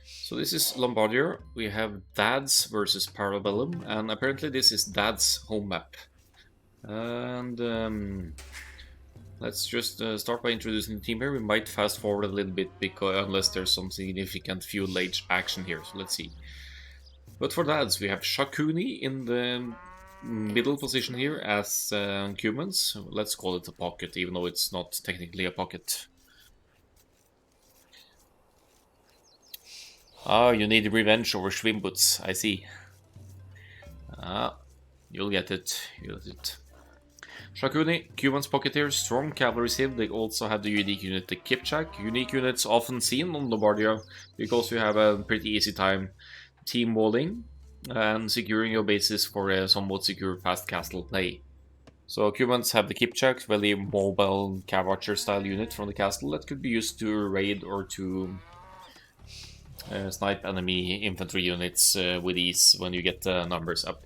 So this is Lombardia. We have Dad's versus Parabellum, and apparently this is Dad's home map. And let's just start by introducing the team here. We might fast forward a little bit because unless there's some significant fuel age action here. So let's see. But for Dads, we have Shakuni in the middle position here as Cumans. Let's call it a pocket, even though it's not technically a pocket. Ah, you need revenge over Schwimmbutz, I see. Ah, you'll get it. You'll get it. Shakuni, Cuban's Pocketeer, strong cavalry sieve. They also have the unique unit, the Kipchak. Unique units often seen on Lombardia because you have a pretty easy time team walling and securing your bases for a somewhat secure fast castle play. So Cubans have the Kipchak, very mobile cav archer style unit from the castle that could be used to raid or to snipe enemy infantry units with ease when you get the numbers up.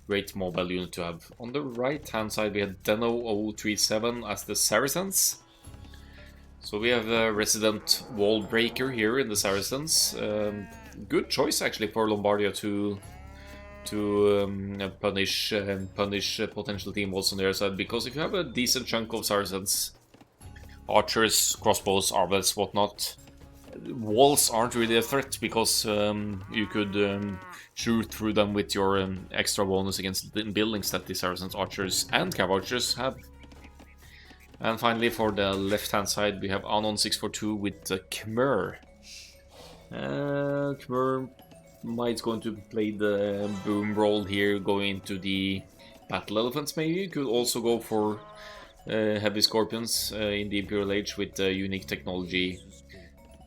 Great mobile unit to have. On the right hand side we have Deno 037 as the Saracens. So we have a resident wall breaker here in the Saracens. Good choice actually for Lombardia to punish potential team walls on their side, because if you have a decent chunk of Saracens, archers, crossbows, arbalets, whatnot, walls aren't really a threat because you could shoot through them with your extra bonus against the buildings that the Saracens archers and cav archers have. And finally, for the left-hand side, we have Anon 642 with Khmer. Khmer might going to play the boom role here, going into the battle elephants. Maybe could also go for heavy scorpions in the Imperial Age with unique technology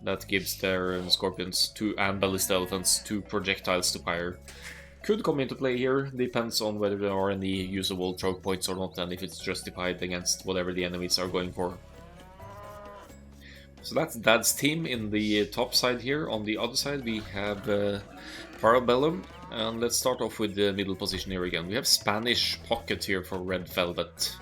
that gives their scorpions and ballista elephants 2 projectiles to fire. Could come into play here, depends on whether there are any usable choke points or not, and if it's justified against whatever the enemies are going for. So that's Dad's team in the top side here. On the other side we have Parabellum, and let's start off with the middle position here again. We have Spanish Pocket here for Red Velvet.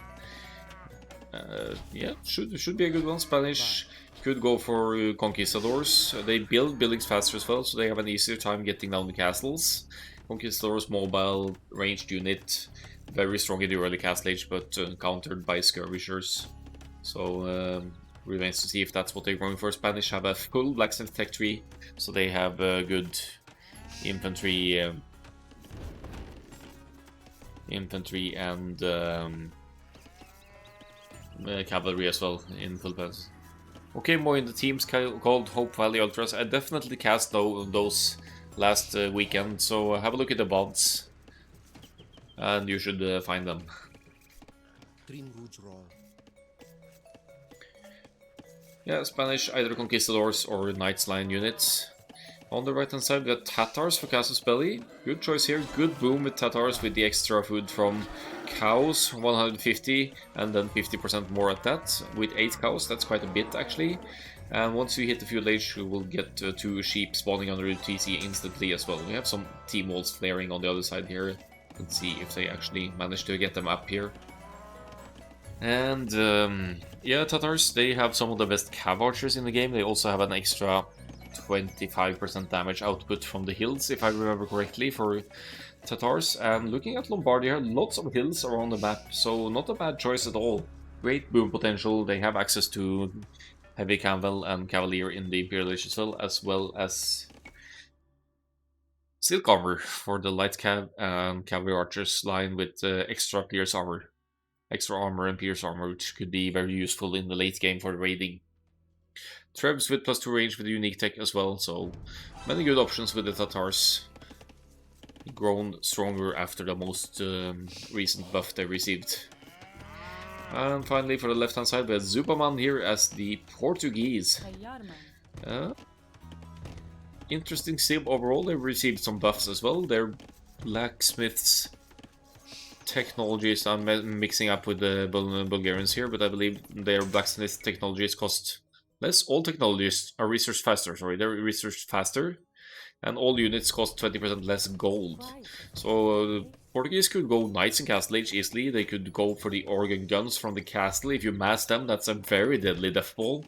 Yeah, should be a good one. Spanish could go for Conquistadors. They build buildings faster as well, so they have an easier time getting down the castles. Conquistadors, mobile, ranged unit, very strong in the early castle age, but countered by skirmishers. So remains to see if that's what they're going for. Spanish have a full blacksmith tech tree, so they have good infantry, and cavalry as well in full pass. Okay, more in the teams called Hope Valley Ultras. I definitely cast those last weekend, so have a look at the bonds, and you should find them. Yeah, Spanish either Conquistadors or Knights Line units. On the right hand side we got Tatars for Casus Belli. Good choice here, good boom with Tatars with the extra food from cows, 150 and then 50% more at that. With 8 cows, that's quite a bit actually. And once you hit the fuel age, you will get 2 sheep spawning under the TC instantly as well. We have some team walls flaring on the other side here. Let's see if they actually manage to get them up here. And yeah, Tatars, they have some of the best cav archers in the game. They also have an extra 25% damage output from the hills, if I remember correctly, for Tatars. And looking at Lombardia, lots of hills around the map, so not a bad choice at all. Great boom potential. They have access to heavy caval and cavalier in the Imperial Age as well as silk armor for the light cav and cavalry archers line with extra pierce armor. Extra armor and pierce armor, which could be very useful in the late game for raiding. Trebs with +2 range with unique tech as well, so many good options with the Tatars. Grown stronger after the most recent buff they received. And finally, for the left hand side, we have Zupaman here as the Portuguese. Interesting sim overall. They received some buffs as well. Their blacksmiths technologies I'm mixing up with the Bulgarians here, but I believe their blacksmith technologies cost less. All technologies are researched faster, they're researched faster, and all units cost 20% less gold. So Portuguese could go Knights in Castle Age easily. They could go for the organ guns from the castle. If you mass them, that's a very deadly death ball.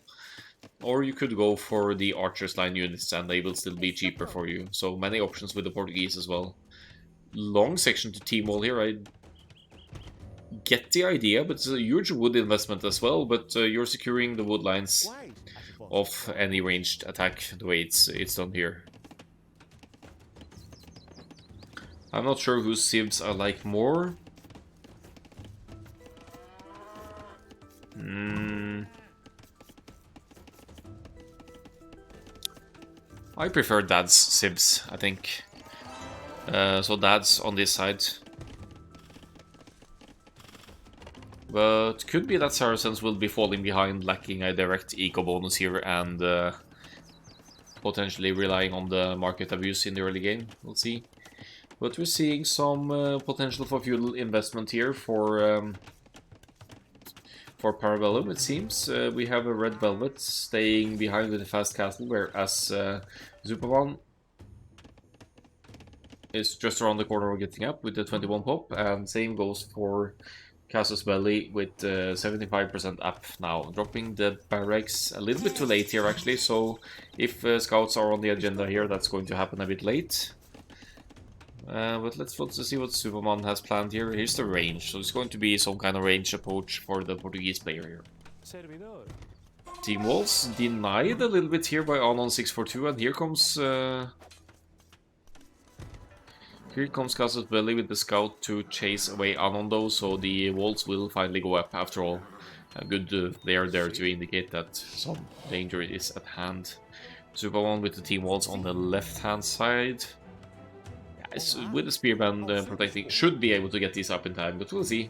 Or you could go for the Archers line units and they will still be cheaper for you. So many options with the Portuguese as well. Long section to team wall here. I get the idea, but it's a huge wood investment as well. But you're securing the wood lines of any ranged attack the way it's done here. I'm not sure whose civs I like more. I prefer Dad's civs, I think. So Dad's on this side. But could be that Saracens will be falling behind, lacking a direct eco bonus here and potentially relying on the market abuse in the early game. We'll see. But we're seeing some potential for feudal investment here for Parabellum, it seems. We have a Red Velvet staying behind with the fast castle, whereas Superman is just around the corner of getting up with the 21 pop, and same goes for Casus Belli with 75% up now. Dropping the barracks a little bit too late here actually, so if scouts are on the agenda here, that's going to happen a bit late. But let's see what Superman has planned here. Here's the range, so it's going to be some kind of range approach for the Portuguese player here. Team walls denied a little bit here by Anon 642, and here comes Casus Belli with the scout to chase away Anon though, so the walls will finally go up after all. A good layer there to indicate that some danger is at hand. Superman with the team walls on the left hand side. With the spearman protecting, should be able to get these up in time, but we'll see.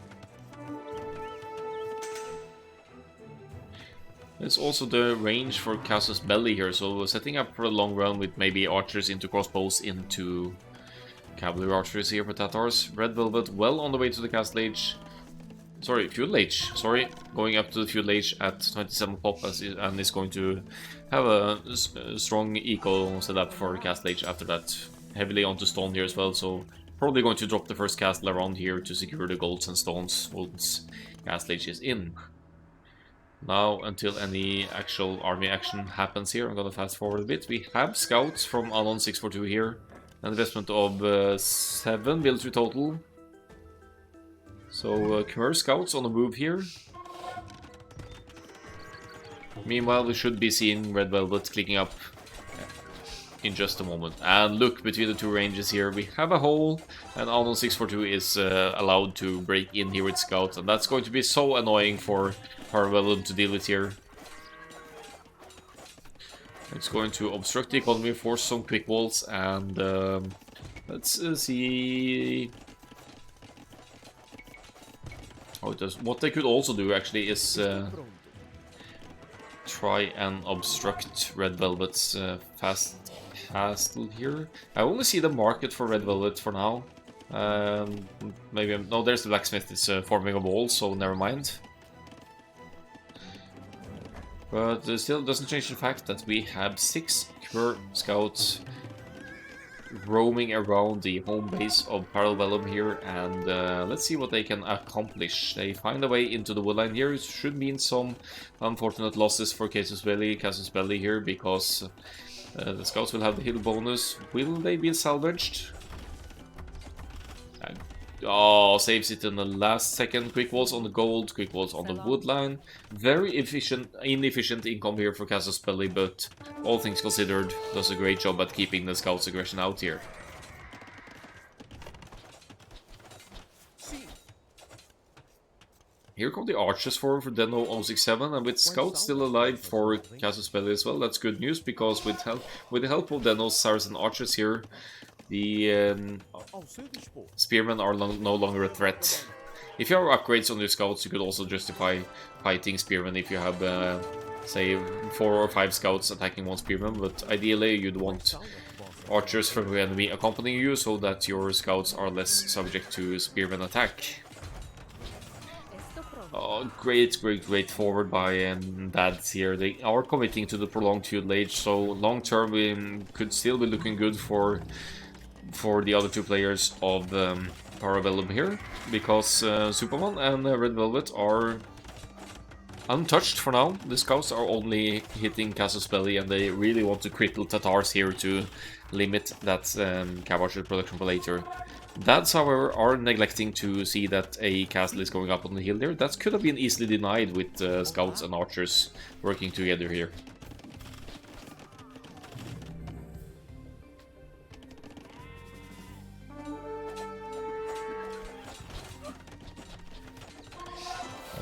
There's also the range for Casus Belli here, so setting up for a long run with maybe archers into crossbows into cavalry archers here for Tatars. Red Velvet well on the way to the castle age. Sorry, feudal age. Sorry, going up to the feudal age at 27 pop and is going to have a strong eco setup for castle age after that. Heavily onto stone here as well, so probably going to drop the first castle around here to secure the golds and stones once castle age is in. Now, until any actual army action happens here, I'm gonna fast forward a bit. We have scouts from Anon 642 here, an investment of 7 military total. So Khmer scouts on the move here. Meanwhile, we should be seeing Red Velvet clicking up in just a moment. And look, between the two ranges here, we have a hole, and Anon 642 is allowed to break in here with scouts, and that's going to be so annoying for Parabellum to deal with here. It's going to obstruct the economy, force some quick walls, and let's see how it does. What they could also do actually is try and obstruct Red Velvet's fast castle here. I only see the market for Red Velvet for now. Maybe no, there's the blacksmith. It's forming a wall, so never mind. But it still doesn't change the fact that we have 6 Khmer scouts roaming around the home base of Parabellum here, and let's see what they can accomplish. They find a way into the woodline here. It should mean some unfortunate losses for Casus Belli here, because the scouts will have the hill bonus. Will they be salvaged? Oh, saves it in the last second. Quick walls on the gold, quick walls on the woodline. Very inefficient income here for Casus Belli, but all things considered, does a great job at keeping the scouts' aggression out here. Here come the archers forward for Deno 067, and with scouts still alive for Casus Belli as well. That's good news, because with the help of Deno's Saracen archers here, the spearmen are no longer a threat. If you have upgrades on your scouts, you could also justify fighting spearmen if you have, say, 4 or 5 scouts attacking one spearman, but ideally you'd want archers from the enemy accompanying you so that your scouts are less subject to spearman attack. Oh, great forward by Dads here. They are committing to the prolonged feudal age, so long term we could still be looking good for the other two players of Parabellum here, because Superman and Red Velvet are untouched for now. The scouts are only hitting Casus Belli, and they really want to cripple Tatars here to limit that cav production for later. Dads, however, are neglecting to see that a castle is going up on the hill there. That could have been easily denied with scouts and archers working together here.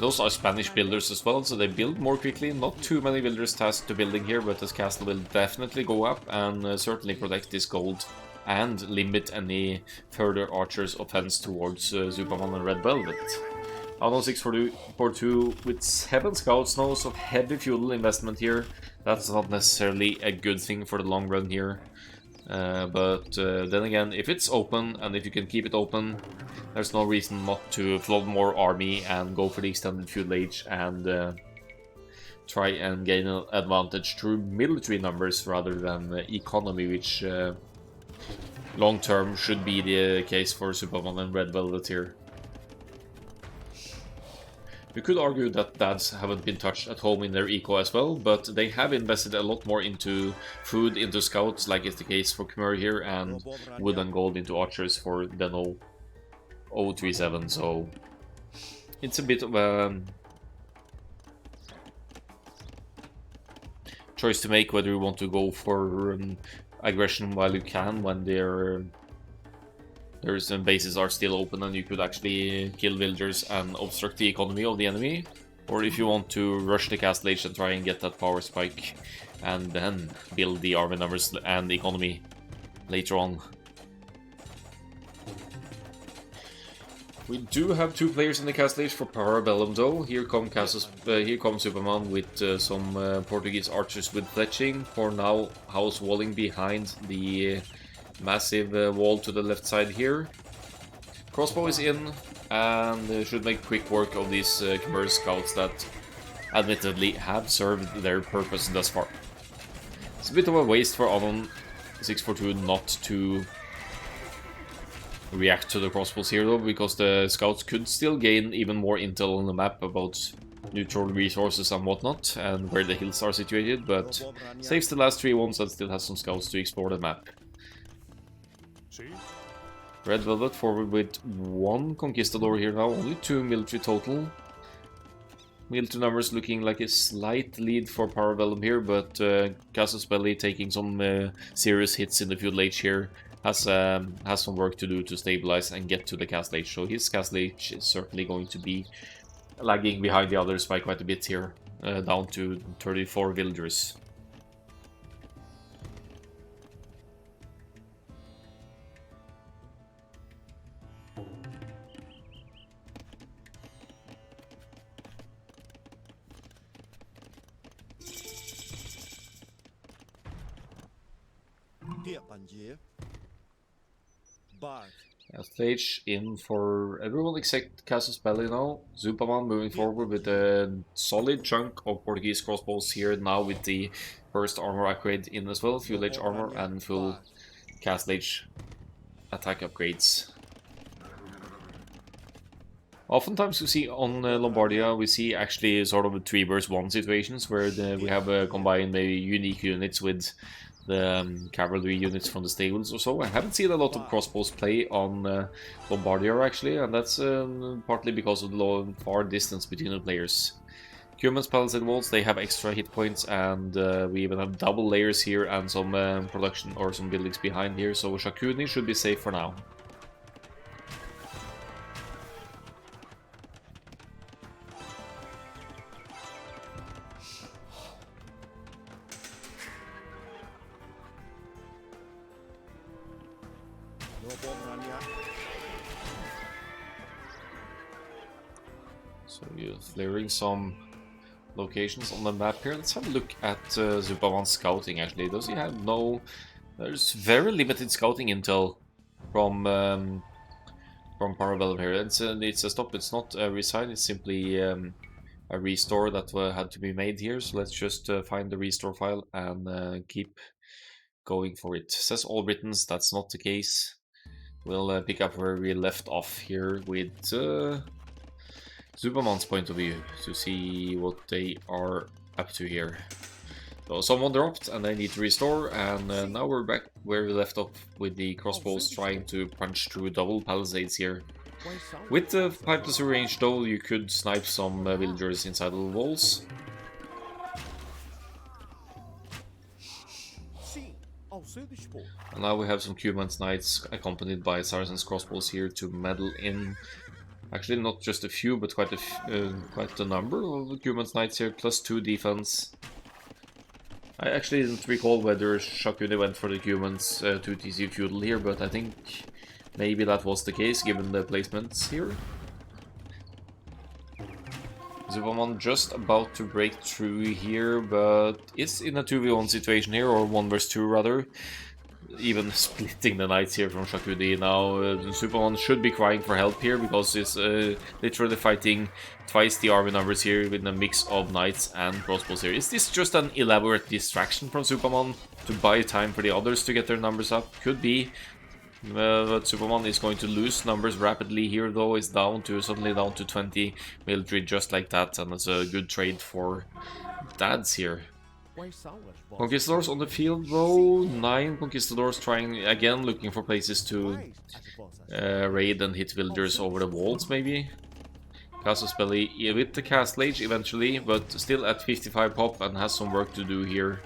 Those are Spanish builders as well, so they build more quickly. Not too many builders tasked to building here, but this castle will definitely go up and certainly protect this gold and limit any further archers' offense towards Zupaman and Red Velvet. Anno 642 with 7 scouts now, so heavy fuel investment here. That's not necessarily a good thing for the long run here. But then again, if it's open and if you can keep it open, there's no reason not to flood more army and go for the extended feudal age and try and gain an advantage through military numbers rather than economy, which long term should be the case for Superman and Red Velvet here. You could argue that dads haven't been touched at home in their eco as well, but they have invested a lot more into food, into scouts, like is the case for Khmer here, and wood and gold into archers for Deno 037, so it's a bit of a choice to make whether you want to go for aggression while you can when their bases are still open and you could actually kill villagers and obstruct the economy of the enemy, or if you want to rush the castle age and try and get that power spike and then build the army numbers and the economy later on. We do have 2 players in the castle age for parabellum though. Here comes Superman with some Portuguese archers with fletching. For now, house walling behind the massive wall to the left side here. Crossbow is in and should make quick work of these Khmer scouts that admittedly have served their purpose thus far. It's a bit of a waste for Anon 642 not to react to the crossbows here though, because the scouts could still gain even more intel on the map about neutral resources and whatnot and where the hills are situated, but saves the last 3 ones and still has some scouts to explore the map. Red Velvet forward with 1 conquistador here now, only 2 military total. Military numbers looking like a slight lead for parabellum here, but Casus Belli taking some serious hits in the feudal age here has some work to do to stabilize and get to the castle age. So his castle age is certainly going to be lagging behind the others by quite a bit here, down to 34 villagers. Stage in for everyone except Casus Belli now. Zupaman moving forward with a solid chunk of Portuguese crossbows here now with the first armor upgrade in as well, full age armor and full castle age attack upgrades. Oftentimes we see on Lombardia, we see actually sort of a 3 versus 1 situations where we have combined maybe unique units with the cavalry units from the stables or so. I haven't seen a lot of crossbows play on Lombardia actually, and that's partly because of the far distance between the players. Cuman's palisade walls, they have extra hit points, and we even have double layers here and some production or some buildings behind here, so Shakuni should be safe for now. So you're clearing some locations on the map here. Let's have a look at Zupaman's scouting actually. Does he have no... There's very limited scouting intel from Parabellum here. It's a stop, it's not a resign, it's simply a restore that had to be made here. So let's just find the restore file and keep going for it. It says all Britons, that's not the case. We'll pick up where we left off here with Superman's point of view to see what they are up to here. So someone dropped and they need to restore, and now we're back where we left off with the crossbows trying to punch through double palisades here. With the 5+ range though, you could snipe some villagers inside the walls. And now we have some Cuman's Knights accompanied by Saracen's crossbows here to meddle in. Actually, not just a few, but quite a number of Cuman's Knights here, +2 defense. I actually didn't recall whether Shakuni went for the Cumans 2 TC feudal here, but I think maybe that was the case given the placements here. Zubaman just about to break through here, but is in a 2v1 situation here, or 1 vs 2 rather. Even splitting the knights here from Shakudi now. Superman should be crying for help here because he's literally fighting twice the army numbers here with a mix of knights and crossbows here. Is this just an elaborate distraction from Superman to buy time for the others to get their numbers up? Could be. But Superman is going to lose numbers rapidly here though. Is suddenly down to 20 military just like that, and it's a good trade for dads here. Conquistadors on the field though, 9 Conquistadors trying again, looking for places to raid and hit villagers over the walls maybe. Casus Belli with the Castle Age eventually, but still at 55 pop and has some work to do here.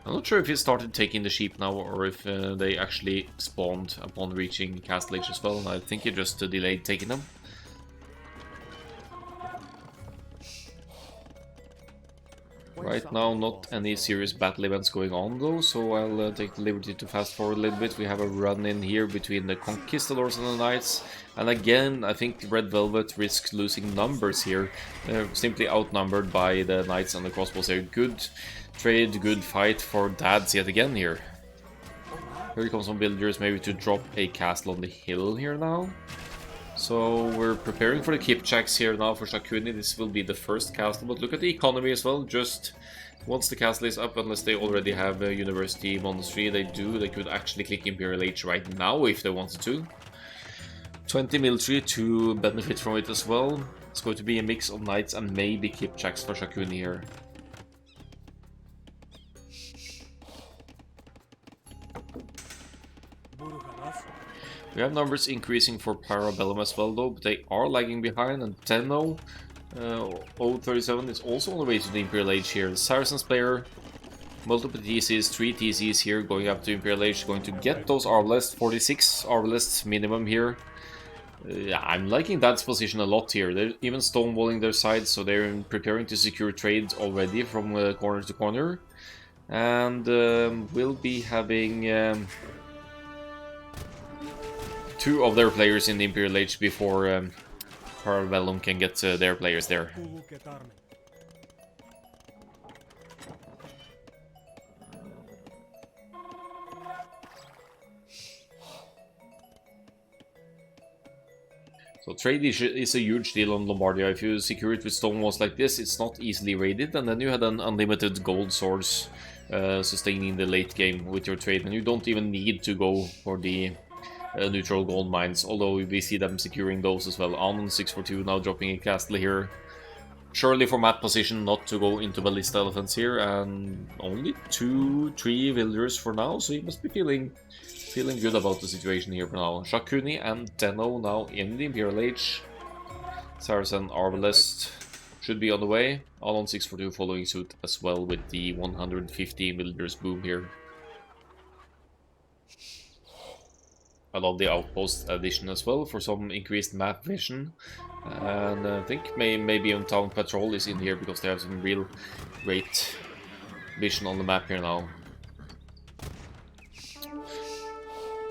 I'm not sure if he started taking the sheep now or if they actually spawned upon reaching Castle Age as well. I think he just delayed taking them. Right now, not any serious battle events going on though, so I'll take the liberty to fast forward a little bit. We have a run in here between the Conquistadors and the Knights, and again, I think Red Velvet risks losing numbers here. They're simply outnumbered by the Knights and the crossbows here. Good trade, good fight for dads yet again here. Here comes some villagers maybe to drop a castle on the hill here now. So we're preparing for the Kipchaks here now for Shakuni. This will be the first castle, but look at the economy as well. Just once the castle is up, unless they already have a university monastery, they could actually click Imperial Age right now if they wanted to. 20 military to benefit from it as well. It's going to be a mix of knights and maybe Kipchaks for Shakuni here. We have numbers increasing for Parabellum as well though, but they are lagging behind, and Tenno 037 is also on the way to the Imperial Age here. The Saracens player, multiple TCs, 3 TCs here going up to Imperial Age, going to get those Arbalest, 46 Arbalest minimum here. I'm liking Dad's position a lot here. They're even stonewalling their sides, so they're preparing to secure trade already from corner to corner. And we'll be having 2 of their players in the Imperial Age before Parabellum can get their players there. So trade is a huge deal on Lombardia. If you secure it with stone walls like this, it's not easily raided, and then you had an unlimited gold source sustaining the late game with your trade, and you don't even need to go for the neutral gold mines, although we see them securing those as well. Anon 642 now dropping a castle here. Surely for map position not to go into ballista elephants here, and only 2-3 villagers for now, so he must be feeling good about the situation here for now. Shakuni and Tenno now in the Imperial Age. Saracen Arbalest should be on the way. Anon 642 following suit as well with the 150 villagers boom here. I love the outpost addition as well for some increased map vision, and I think maybe on town patrol is in here because they have some real great vision on the map here now.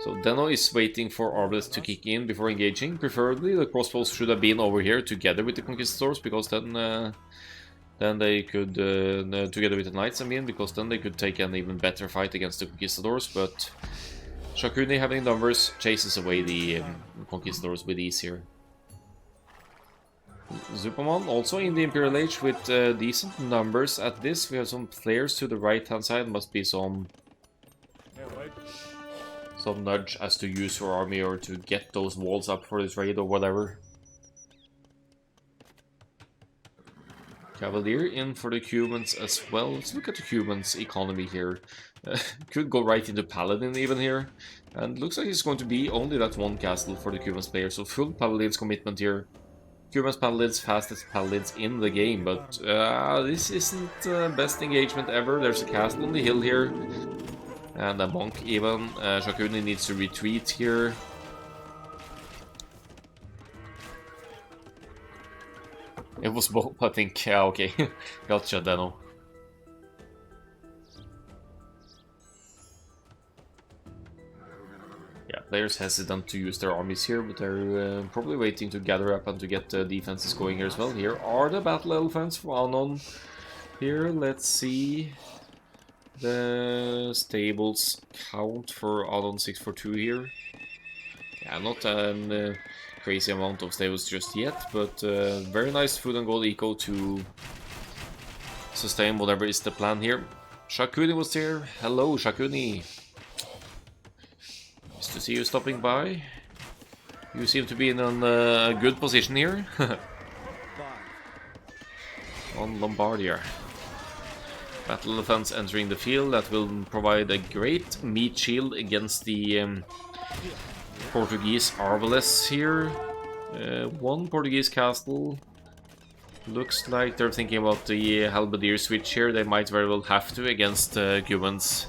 So Deno is waiting for Arbalest to kick in before engaging. Preferably the crossbows should have been over here together with the Conquistadors, because then they could, together with the Knights I mean, because then they could take an even better fight against the Conquistadors, but Shakuni having numbers chases away the Conquistadors with ease here. Zupaman also in the Imperial Age with decent numbers at this. We have some players to the right hand side, must be some some nudge as to use your army or to get those walls up for this raid or whatever. Cavalier in for the Cubans as well. Let's look at the Cubans' economy here. Could go right into Paladin even here. And looks like it's going to be only that one castle for the Cubans player, so full Paladins commitment here. Cubans Paladins, fastest Paladins in the game, but this isn't the best engagement ever. There's a castle on the hill here. And a monk even. Shakuni needs to retreat here. It was both, I think. Yeah, okay. Gotcha, Deno. Yeah, players hesitant to use their armies here, but they're probably waiting to gather up and to get defenses going here as well. Here are the battle elephants for Anon. Here, let's see the stables count for Anon 642 here. Yeah, not an crazy amount of stables just yet, but very nice food and gold eco to sustain whatever is the plan here. Shakuni was here. Hello, Shakuni. Nice to see you stopping by. You seem to be in a good position here. On Lombardia. Battle elephants entering the field. That will provide a great meat shield against the Portuguese Arbalest here. One Portuguese castle. Looks like they're thinking about the Halberdier switch here. They might very well have to against Cubans.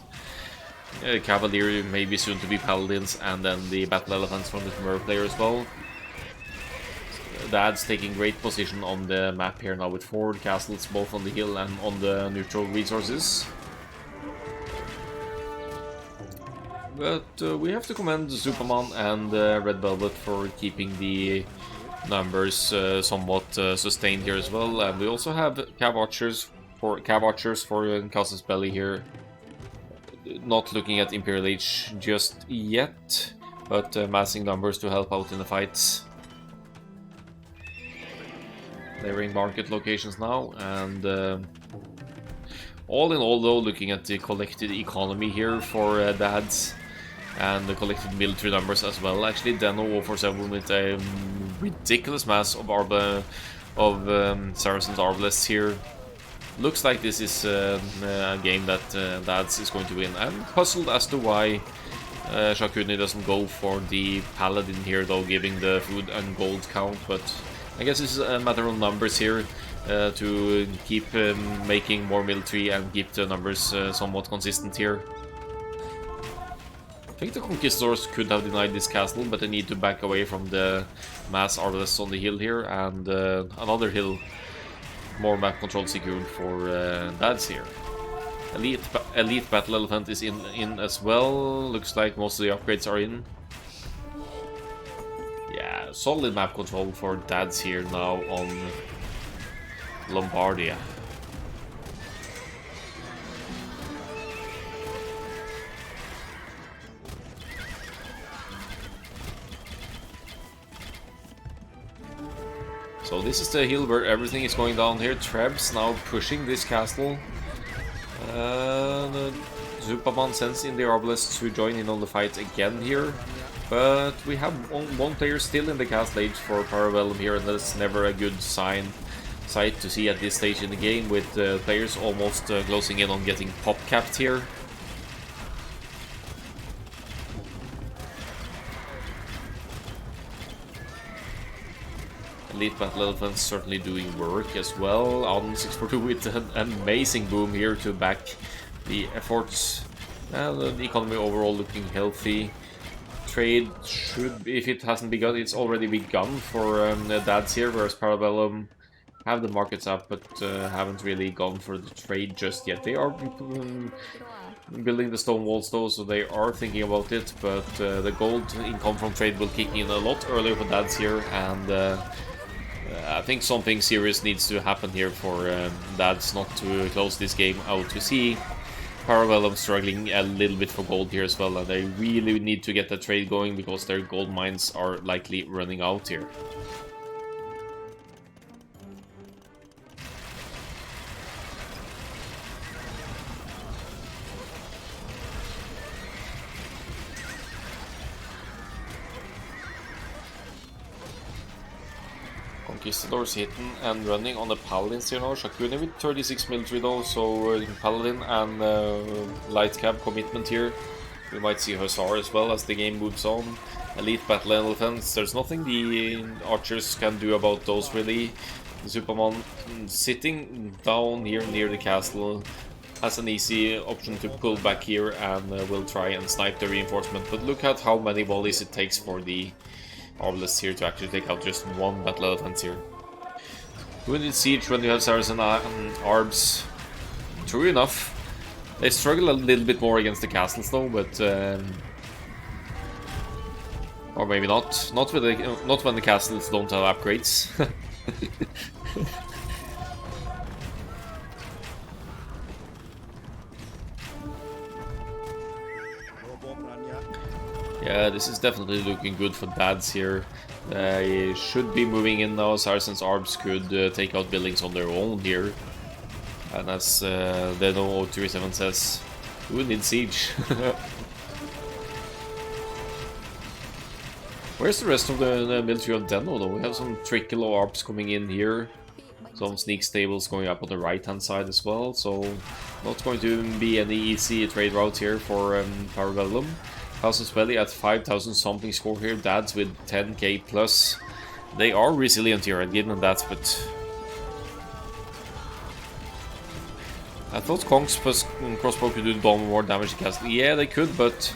Cavalier, maybe soon to be Paladins, and then the Battle Elephants from the Khmer player as well. Dad's taking great position on the map here now with 4 castles both on the hill and on the neutral resources. But we have to commend Superman and Red Velvet for keeping the numbers somewhat sustained here as well. And we also have Cav Archers for Casus Belli here. Not looking at Imperial Age just yet, but massing numbers to help out in the fights. Layering market locations now, and all in all though, looking at the collected economy here for Dads, and the collected military numbers as well. Actually, Deno 047 with a ridiculous mass of Saracens Arbalests here. Looks like this is a game that Dads is going to win. I'm puzzled as to why Shakuni doesn't go for the Paladin here though, giving the food and gold count, but I guess it's a matter of numbers here to keep making more military and keep the numbers somewhat consistent here. I think the Conquistadors could have denied this castle, but they need to back away from the mass Arbalests on the hill here, and another hill, more map control secured for Dads here. Elite Battle Elephant is in as well. Looks like most of the upgrades are in. Yeah, solid map control for Dads here now on Lombardia. So this is the hill where everything is going down here. Trebs now pushing this castle. Zupaman sends in the Arbalests to join in on the fight again here. But we have one player still in the castle age for Parabellum here, and that's never a good sight to see at this stage in the game, with players almost closing in on getting pop-capped here. Elite Battle Elephants certainly doing work as well. On 642 with an amazing boom here to back the efforts. And the economy overall looking healthy. Trade should, if it hasn't begun, it's already begun for Dads here, whereas Parabellum have the markets up, but haven't really gone for the trade just yet. They are building the stone walls though, so they are thinking about it, but the gold income from trade will kick in a lot earlier for Dads here, and I think something serious needs to happen here for Dads not to close this game out. You see Parabellum struggling a little bit for gold here as well, and they really need to get the trade going because their gold mines are likely running out here. Conquistadors hitting and running on the Paladins here now. Shakuni with 36 military though, so Paladin and light cab commitment here. We might see Hussar as well as the game moves on. Elite Battle Elephants, there's nothing the archers can do about those really. Superman sitting down here near the castle has an easy option to pull back here and will try and snipe the reinforcement. But look at how many volleys it takes for the Arbalest here to actually take out just one Battle Elephant here. Wounded Siege when you have Saracen and Arbs. True enough. They struggle a little bit more against the castles though, but or maybe not. Not when the castles don't have upgrades. Yeah, this is definitely looking good for dads here. They should be moving in now. Saracens Arbs could take out buildings on their own here. And as Deno 037 says, who needs siege? Where's the rest of the military of Deno though? We have some trickle of Arbs coming in here. Some sneak stables going up on the right hand side as well. So not going to be any easy trade route here for Parabellum. House's Belly at 5,000 something score here. Dads with 10k plus. They are resilient here, I'd give them that, but I thought Kong's plus crossbow could do more damage to castle. Yeah, they could, but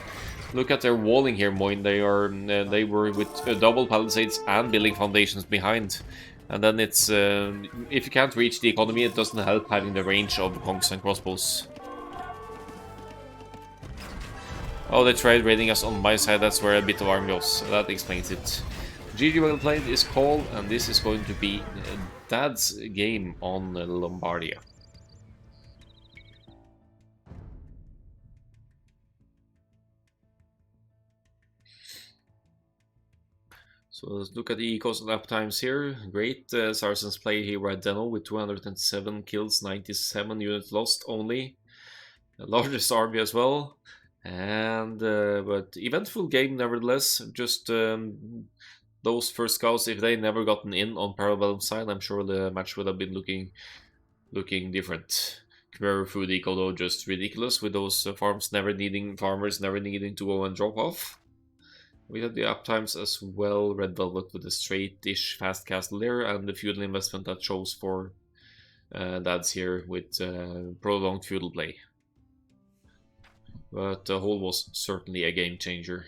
look at their walling here, Moin. They were with double palisades and building foundations behind. And then it's if you can't reach the economy, it doesn't help having the range of Kongs and crossbows. Oh, they tried raiding us on my side, that's where a bit of army was. That explains it. GG well played is called, and this is going to be Dad's game on Lombardia. So let's look at the ecos and up times here. Great, Saracens play here at Deno with 207 kills, 97 units lost only. The largest army as well. And but eventful game nevertheless. Just those first scouts, if they never gotten in on Parabellum side, I'm sure the match would have been looking different. Khmer food eco though just ridiculous with those farmers never needing to go and drop off. We had the uptimes as well. Red Velvet with a straight-ish fast castle there, and the feudal investment that shows for dads here with prolonged feudal play. But the whole was certainly a game changer.